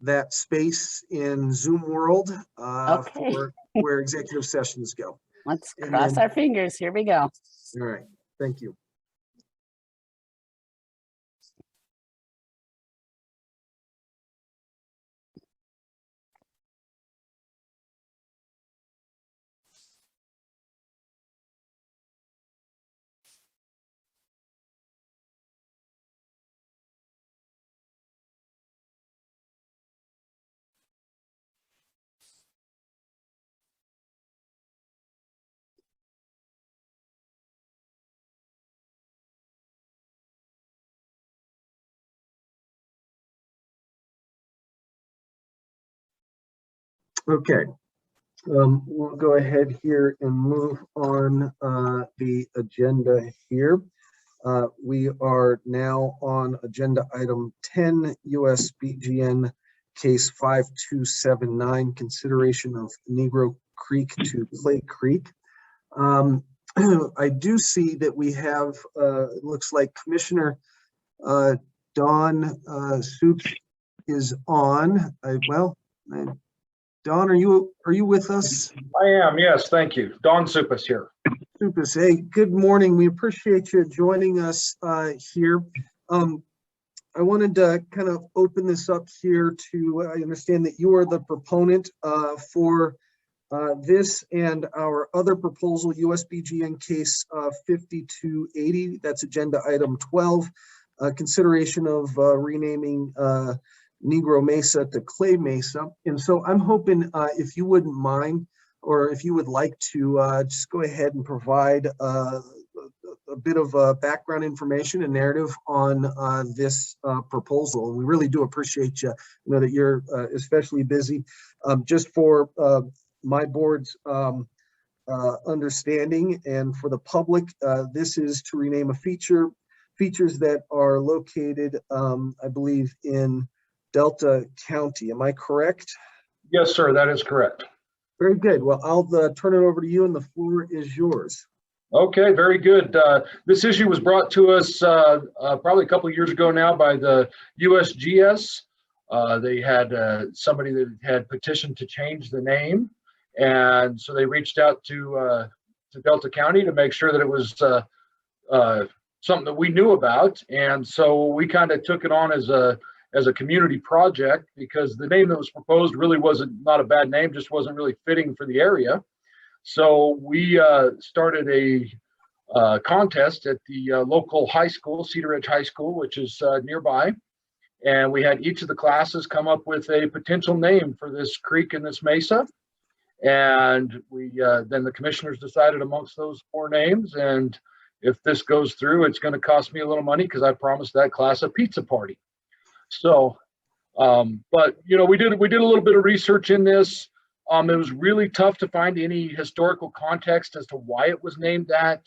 that space in Zoom world Okay. for where executive sessions go. Let's And cross then- our fingers. Here we go. All right, thank you. Okay, we'll go ahead here and move on the agenda here. We are now on agenda item 10, US BGN case 5279, consideration of Negro Creek to Clay Creek. I do see that we have, it looks like Commissioner Dawn Soups is on. Don, are you with us? I am, yes, thank you. Don Supas here. Supas, hey, good morning. We appreciate you joining us here. I wanted to kind of open this up here to, I understand that you are the proponent for this and our other proposal, USBGN case 5280, that's agenda item 12, consideration of renaming Negro Mesa to Clay Mesa. And so I'm hoping if you wouldn't mind, or if you would like to just go ahead and provide a bit of background information and narrative on this proposal. We really do appreciate you. I know that you're especially busy. Just for my board's understanding and for the public, this is to rename features that are located, I believe, in Delta County. Am I correct? Yes, sir, that is correct. Very good. Well, I'll turn it over to you and the floor is yours. Okay, very good. This issue was brought to us probably a couple of years ago now by the USGS. They had somebody that had petitioned to change the name. And so they reached out to Delta County to make sure that it was something that we knew about. And so we kind of took it on as a community project, because the name that was proposed really wasn't not a bad name, just wasn't really fitting for the area. So we started a contest at the local high school, Cedar Ridge High School, which is nearby. And we had each of the classes come up with a potential name for this creek and this mesa. And we then the commissioners decided amongst those 4 names. And if this goes through, it's going to cost me a little money because I promised that class a pizza party. So, but you know, we did a little bit of research in this. It was really tough to find any historical context as to why it was named that.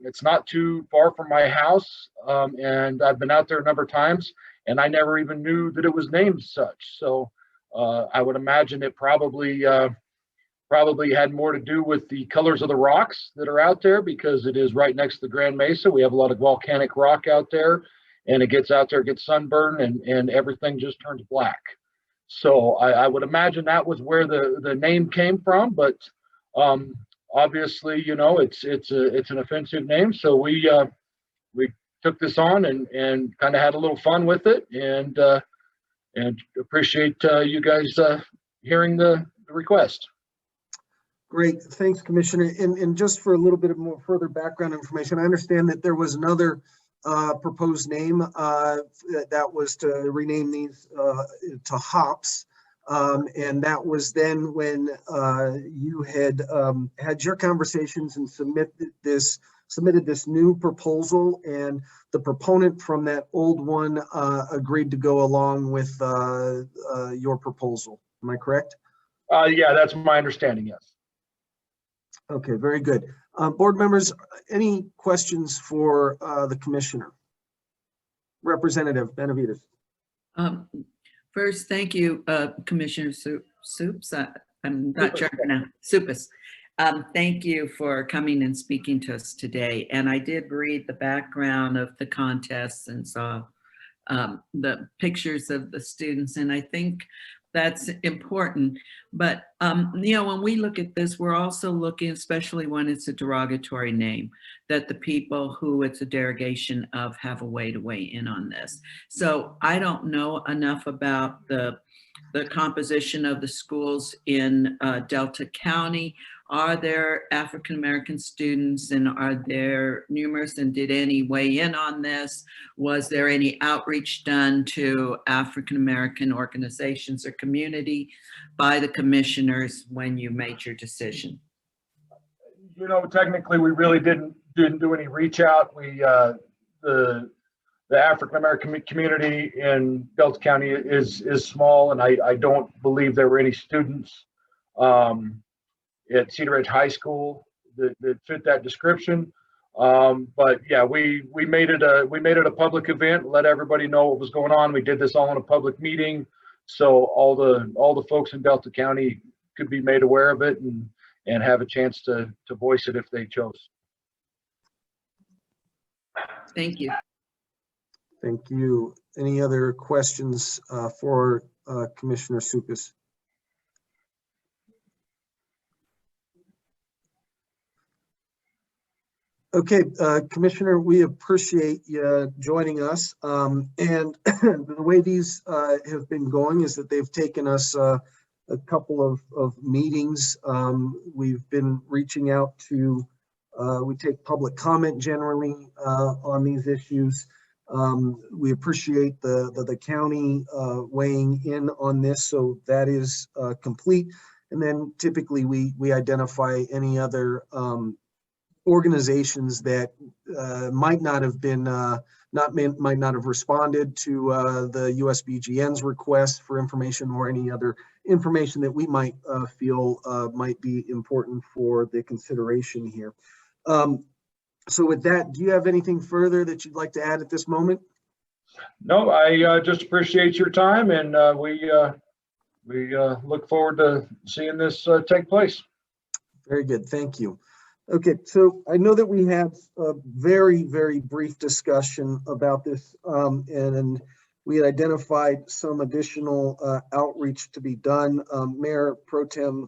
It's not too far from my house, and I've been out there a number of times, and I never even knew that it was named such. So I would imagine it probably had more to do with the colors of the rocks that are out there, because it is right next to the Grand Mesa. We have a lot of volcanic rock out there. And it gets out there, gets sunburned, and everything just turns black. So I would imagine that was where the name came from. But obviously, you know, it's an offensive name. So we took this on and kind of had a little fun with it, and appreciate you guys hearing the request. Great, thanks, Commissioner. And just for a little bit of more further background information, I understand that there was another proposed name that was to rename these to hops, and that was then when you had had your conversations and submitted this new proposal, and the proponent from that old one agreed to go along with your proposal. Am I correct? Yeah, that's my understanding, yes. Okay, very good. Board members, any questions for the commissioner? Representative Benavides. First, thank you, Commissioner Soups. I'm not sure now. Supus. Thank you for coming and speaking to us today. And I did read the background of the contests and saw the pictures of the students, and I think that's important. But you know, when we look at this, we're also looking, especially when it's a derogatory name, that the people who it's a derogation of have a way to weigh in on this. So I don't know enough about the composition of the schools in Delta County. Are there African-American students, and are there numerous, and did any weigh in on this? Was there any outreach done to African-American organizations or community by the commissioners when you made your decision? You know, technically, we really didn't do any reach out. We the African-American community in Delta County is small, and I don't believe there were any students at Cedar Ridge High School that fit that description. But yeah, we made it a public event, let everybody know what was going on. We did this all in a public meeting, so all the folks in Delta County could be made aware of it and have a chance to voice it if they chose. Thank you. Thank you. Any other questions for Commissioner Soupas? Okay, Commissioner, we appreciate you joining us. And the way these have been going is that they've taken us a couple of meetings. We've been reaching out to, we take public comment generally on these issues. We appreciate the county weighing in on this, so that is complete. And then typically we identify any other organizations that might not have been might not have responded to the USBGN's request for information, or any other information that we might feel might be important for the consideration here. So with that, do you have anything further that you'd like to add at this moment? No, I just appreciate your time, and we look forward to seeing this take place. Very good, thank you. Okay, so I know that we had a very, very brief discussion about this, and we had identified some additional outreach to be done. Mayor Pro Tem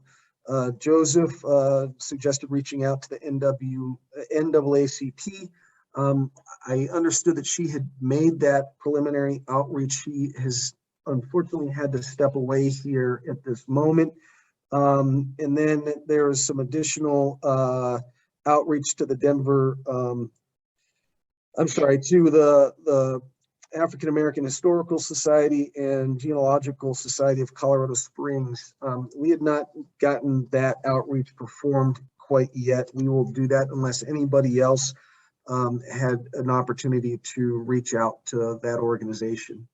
Joseph suggested reaching out to the NAACP. I understood that she had made that preliminary outreach. She has unfortunately had to step away here at this moment. And then there is some additional outreach to the Denver, to the African American Historical Society and Genealogical Society of Colorado Springs. We had not gotten that outreach performed quite yet. We will do that unless anybody else had an opportunity to reach out to that organization.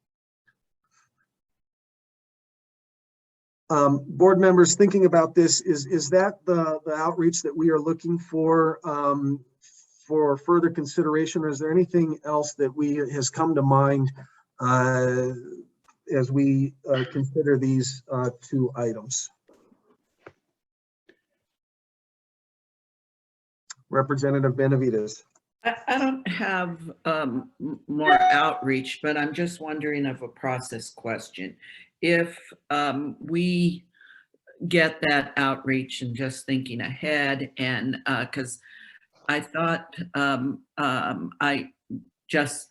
Board members, thinking about this, is that the outreach that we are looking for further consideration, or is there anything else that has come to mind as we consider these two items? Representative Benavides. I don't have more outreach, but I'm just wondering of a process question. If we get that outreach, and just thinking ahead, and because I thought I just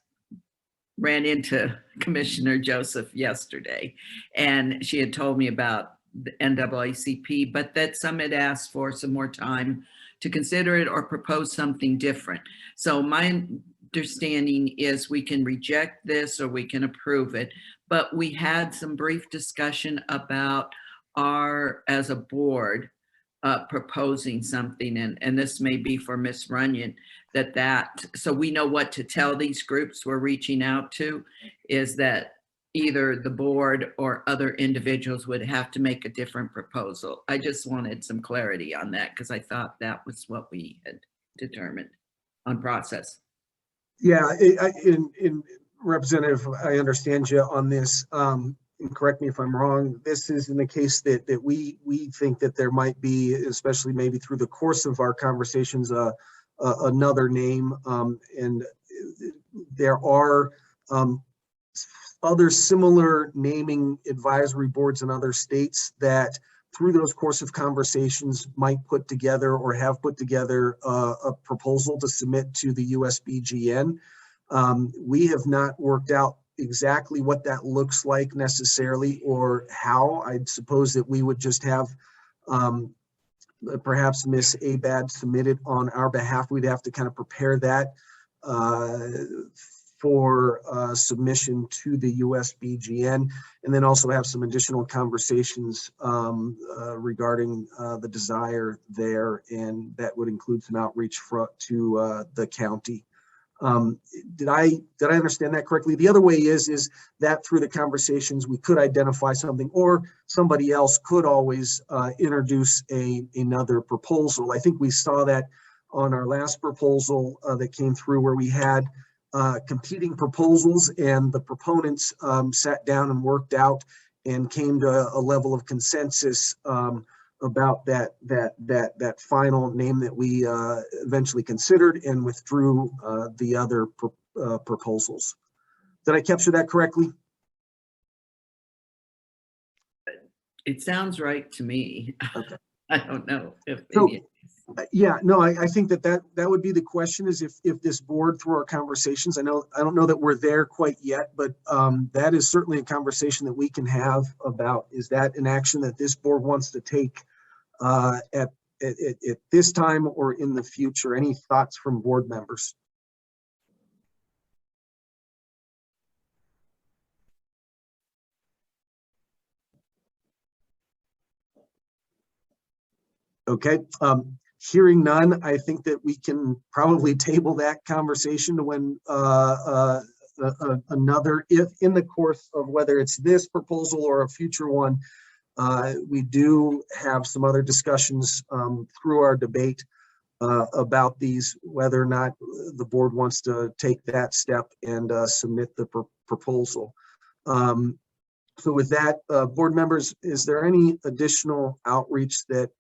ran into Commissioner Joseph yesterday, and she had told me about the NAACP, but that some had asked for some more time to consider it or propose something different. So my understanding is we can reject this or we can approve it, but we had some brief discussion about as a board, proposing something, and this may be for Ms. Runyon, so we know what to tell these groups we're reaching out to, is that either the board or other individuals would have to make a different proposal. I just wanted some clarity on that, because I thought that was what we had determined on process. Yeah, in Representative, I understand you on this. And correct me if I'm wrong. This is in the case that we think that there might be, especially maybe through the course of our conversations, another name. And there are other similar naming advisory boards in other states that, through those course of conversations, might put together or have put together a proposal to submit to the USBGN. We have not worked out exactly what that looks like necessarily, or how. I'd suppose that we would just have perhaps Miss Abad submit it on our behalf. We'd have to kind of prepare that for submission to the USBGN, and then also have some additional conversations regarding the desire there, and that would include some outreach to the county. Did I understand that correctly? The other way is that through the conversations we could identify something, or somebody else could always introduce another proposal. I think we saw that on our last proposal that came through, where we had competing proposals, and the proponents sat down and worked out and came to a level of consensus about that final name that we eventually considered, and withdrew the other proposals. Did I capture that correctly? It sounds right to me. Okay. I don't know if So, maybe yeah, no, I think that would be the question, is if this board, through our conversations, I don't know that we're there quite yet, but that is certainly a conversation that we can have about, is that an action that this board wants to take at this time or in the future? Any thoughts from board members? Okay, hearing none, I think that we can probably table that conversation to when another, if in the course of whether it's this proposal or a future one, we do have some other discussions through our debate about these, whether or not the board wants to take that step and submit the proposal. So with that, board members, is there any additional outreach that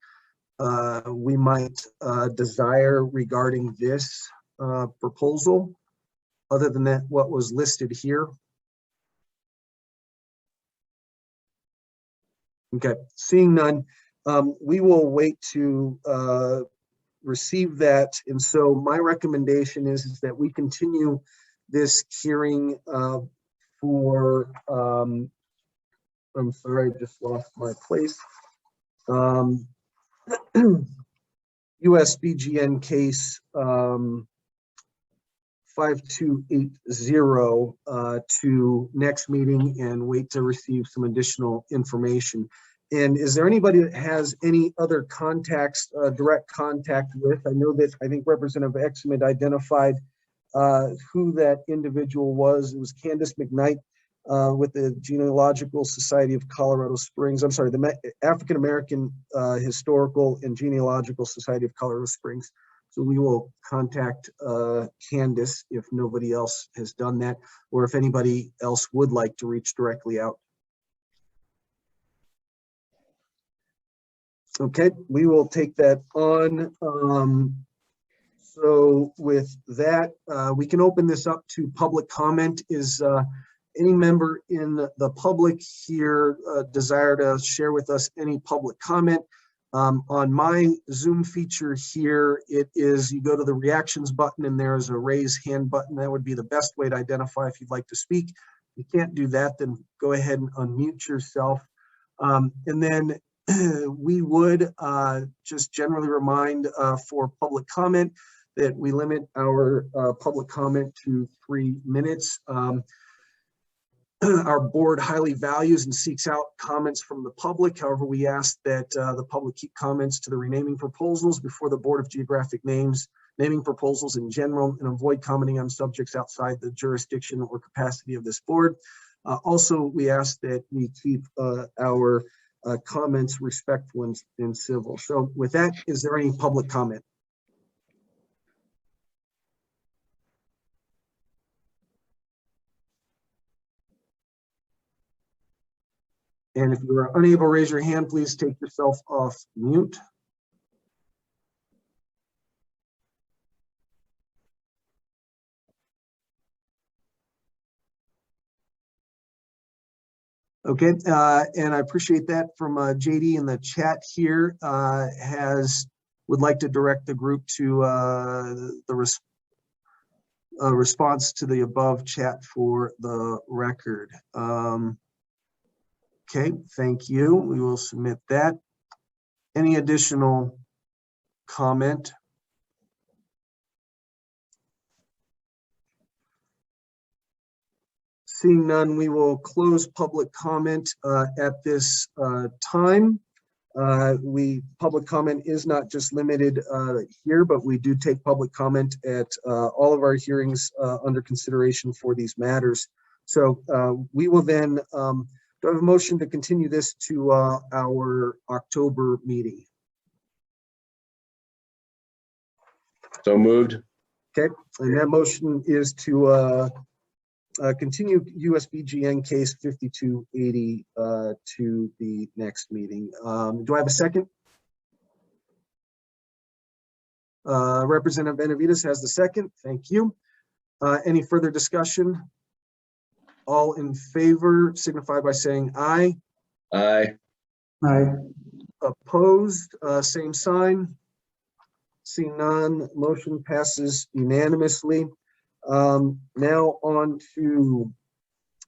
we might desire regarding this proposal, other than that what was listed here? Okay, seeing none, we will wait to receive that. And so my recommendation is that we continue this hearing for, I'm sorry, I just lost my place. USBGN case 5280 to next meeting, and wait to receive some additional information. And is there anybody that has any other contacts, direct contact with? I know that I think Representative Exum had identified who that individual was. It was Candace McKnight with the Genealogical Society of Colorado Springs. I'm sorry, the African American Historical and Genealogical Society of Colorado Springs. So we will contact Candace if nobody else has done that, or if anybody else would like to reach directly out. Okay, we will take that on. So with that, we can open this up to public comment. Is any member in the public here desire to share with us any public comment? On my Zoom feature here, it is, you go to the reactions button and there is a raise hand button. That would be the best way to identify if you'd like to speak. If you can't do that, then go ahead and unmute yourself. And then we would just generally remind for public comment that we limit our public comment to 3 minutes. Our board highly values and seeks out comments from the public. However, we ask that the public keep comments to the renaming proposals before the Board of Geographic Names, naming proposals in general, and avoid commenting on subjects outside the jurisdiction or capacity of this board. Also, we ask that we keep our comments respectful and civil. So with that, is there any public comment? And if you are unable to raise your hand, please take yourself off mute. Okay, and I appreciate that from JD in the chat here, would like to direct the group to the response to the above chat for the record. Okay, thank you. We will submit that. Any additional comment? Seeing none, we will close public comment at this time. Public comment is not just limited here, but we do take public comment at all of our hearings under consideration for these matters. So we will then do I have a motion to continue this to our October meeting? So moved. Okay, and that motion is to continue USBGN case 5280 to the next meeting. Do I have a second? Representative Benavides has the second. Thank you. Any further discussion? All in favor signify by saying aye. Aye. Aye. Opposed, same sign. Seeing none, motion passes unanimously. Now on to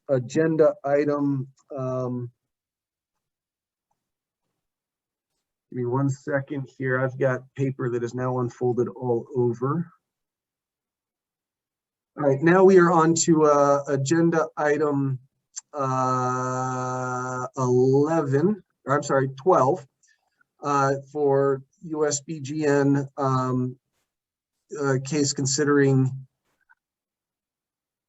agenda item. Give me 1 second here. I've got paper that is now unfolded all over. All right, now we are on to agenda item 11, or I'm sorry, 12 for USBGN case considering,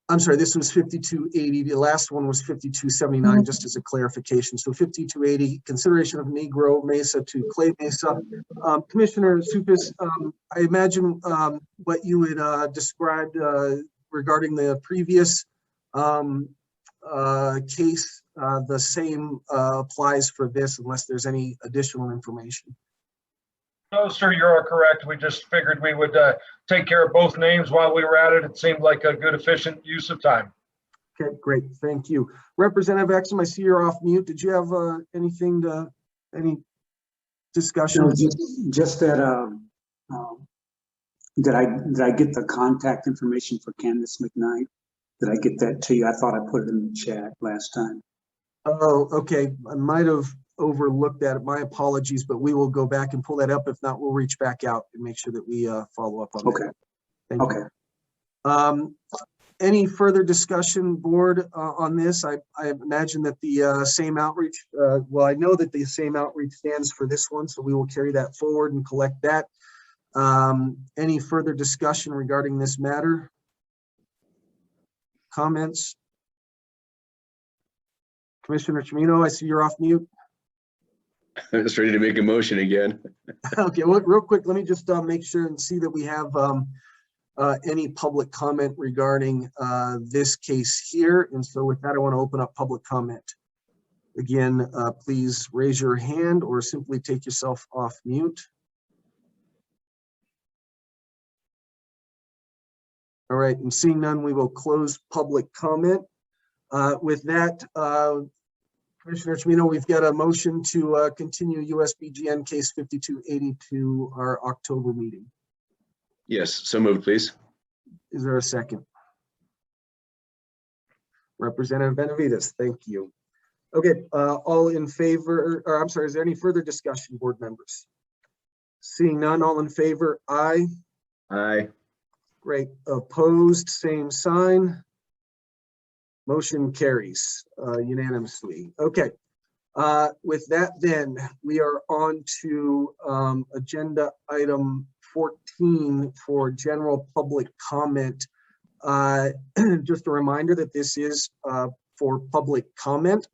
I'm sorry, this was 5280. The last one was 5279, just as a clarification. So 5280, consideration of Negro Mesa to Clay Mesa. Commissioner Supis, I imagine what you had described regarding the previous case, the same applies for this unless there's any additional information. No, sir, you are correct. We just figured we would take care of both names while we were at it. It seemed like a good, efficient use of time. Okay, great. Thank you. Representative Exum, I see you're off mute. Did you have anything to, any discussion? No, just that, did I get the contact information for Candace McKnight? Did I get that to you? I thought I put it in the chat last time. Oh, okay. I might have overlooked that. My apologies, but we will go back and pull that up. If not, we'll reach back out and make sure that we follow up on that. Okay. Any further discussion, board, on this? I imagine that the same outreach, well, I know that the same outreach stands for this one, so we will carry that forward and collect that. Any further discussion regarding this matter? Comments? Commissioner Chimino, I see you're off mute. I'm just ready to make a motion again. Okay, well, real quick, let me just make sure and see that we have any public comment regarding this case here. And so with that, I want to open up public comment. Again, please raise your hand or simply take yourself off mute. All right, and seeing none, we will close public comment. With that, Commissioner Chimino, we've got a motion to continue USBGN case 5280 to our October meeting. Yes, so moved, please. Is there a second? Representative Benavides, thank you. Okay, all in favor, or I'm sorry, is there any further discussion, board members? Seeing none, all in favor, aye. Aye. Great. Opposed, same sign. Motion carries unanimously. Okay. With that, then we are on to agenda item 14 for general public comment. Just a reminder that this is for public comment.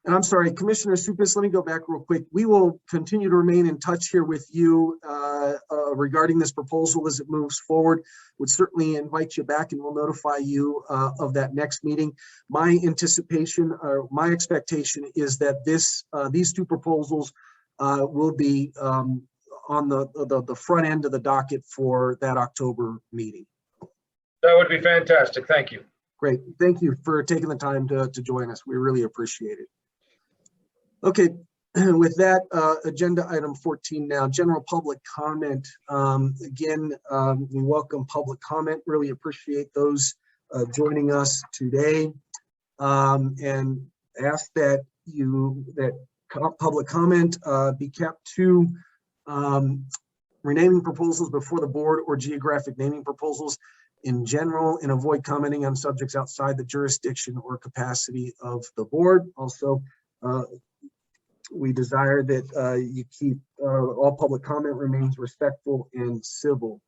And I'm sorry, Commissioner Supis, let me go back real quick. We will continue to remain in touch here with you regarding this proposal as it moves forward. Would certainly invite you back and we'll notify you of that next meeting. My anticipation or my expectation is that these two proposals will be on the front end of the docket for that October meeting. That would be fantastic. Thank you. Great. Thank you for taking the time to join us. We really appreciate it. Okay, with that, agenda item 14 now, general public comment. Again, we welcome public comment. Really appreciate those joining us today, and ask that public comment be kept to renaming proposals before the board or geographic naming proposals in general, and avoid commenting on subjects outside the jurisdiction or capacity of the board. Also, we desire that you keep all public comment remains respectful and civil.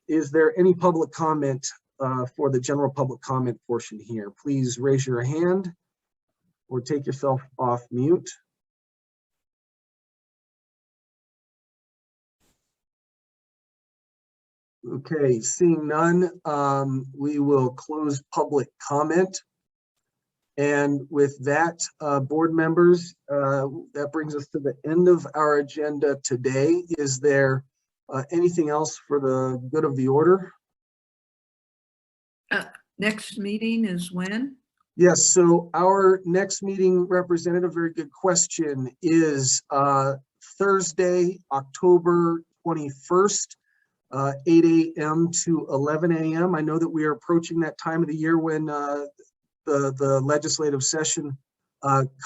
Is there any public comment for the general public comment portion here? Please raise your hand or take yourself off mute. Okay, seeing none, we will close public comment. And with that, board members, that brings us to the end of our agenda today. Is there anything else for the good of the order? Next meeting is when? Yes, so our next meeting, Representative, very good question, is Thursday, October 21st, 8 a.m. to 11 a.m. I know that we are approaching that time of the year when the legislative session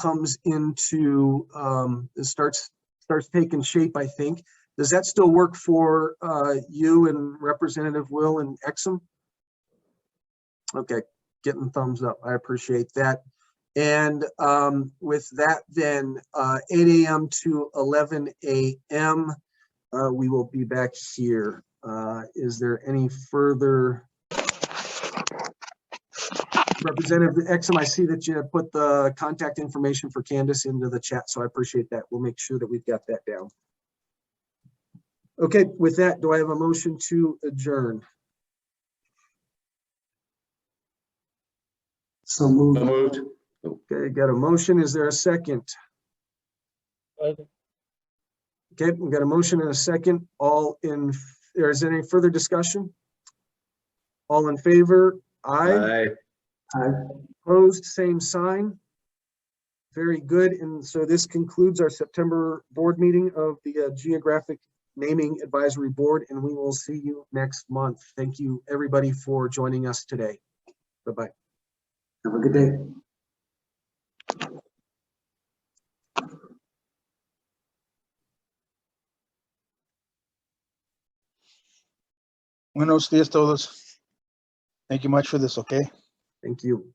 comes into starts taking shape, I think. Does that still work for you and Representative Will and Exum? Okay, getting thumbs up. I appreciate that. And with that, then 8 a.m. to 11 a.m. We will be back here. Is there any further? Representative Exum, I see that you put the contact information for Candace into the chat, so I appreciate that. We'll make sure that we've got that down. Okay, with that, do I have a motion to adjourn? So moved. So moved. Okay, got a motion. Is there a second? Okay, we got a motion and a second. Is there any further discussion? All in favor? Aye. Aye. Opposed, same sign. Very good. And so this concludes our September board meeting of the Geographic Naming Advisory Board, and we will see you next month. Thank you, everybody, for joining us today. Bye-bye. Have a good day. Buenos días todos. Thank you much for this, okay? Thank you.